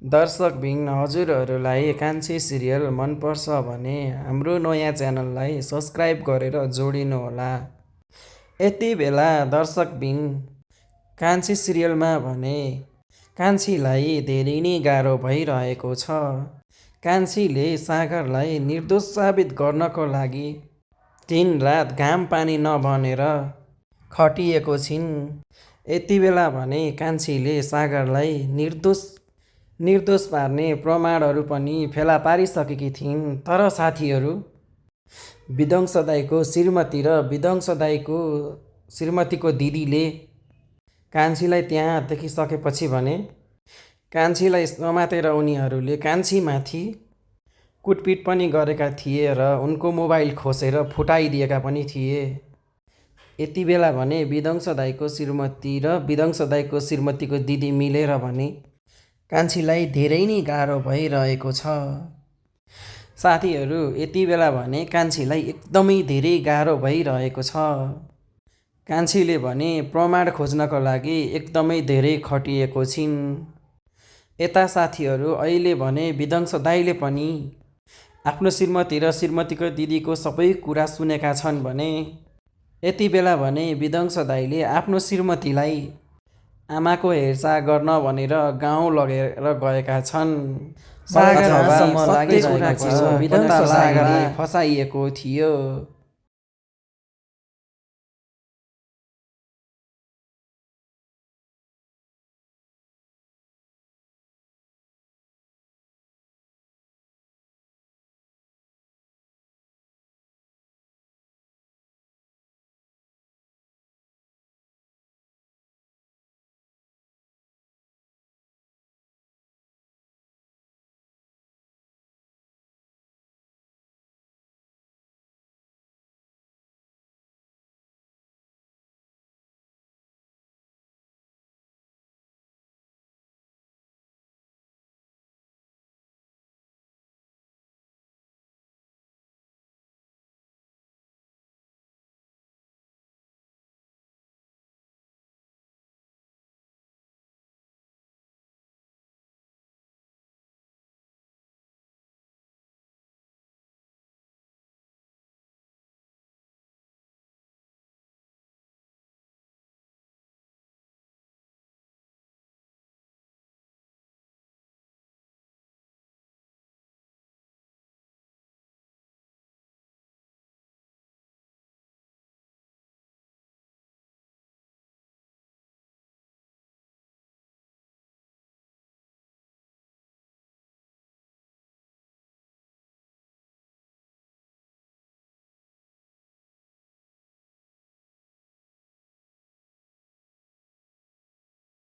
दर्शकबिन हजुरहरूलाई कान्छी सिरियल मनपर्छ भने हाम्रो नयाँ च्यानललाई सब्सक्राइब गरेर जोडिनुहोला। यति बेला दर्शकबिन कान्छी सिरियलमा भने कान्छीलाई धेरै नै गाह्रो भइरहेको छ। कान्छीले सागरलाई निर्दोष साबित गर्नको लागि दिनरात घाम पानी नभनेर खटिएको छिन्। यति बेला भने कान्छीले सागरलाई निर्दोष पार्ने प्रमाणहरू पनि फेला पारिसकेकी थिइन्। तर साथीहरू, विध्वंस दाइको श्रीमती र विध्वंस दाइको श्रीमतीको दिदीले कान्छीलाई त्यहाँ देखिसकेपछि भने कान्छीलाई समातेर उनीहरूले कान्छीमाथि कुटपिट पनि गरेका थिए र उनको मोबाइल खोसेर फुटाइदिएका पनि थिए। यति बेला भने विध्वंस दाइको श्रीमती र विध्वंस दाइको श्रीमतीको दिदी मिलेर भने कान्छीलाई धेरै नै गाह्रो भइरहेको छ। साथीहरू, यति बेला भने कान्छीलाई एकदमै धेरै गाह्रो भइरहेको छ। कान्छीले भने प्रमाण खोज्नको लागि एकदमै धेरै खटिएको छिन्। यता साथीहरू, अहिले भने विध्वंस दाइले पनि आफ्नो श्रीमती र श्रीमतीको दिदीको सबै कुरा सुनेका छन् भने यति बेला भने विध्वंस दाइले आफ्नो श्रीमतीलाई आमाको हेरचाह गर्न भनेर गाउँ लगेर गएका छन्। सागरलाई फसाइएको थियो।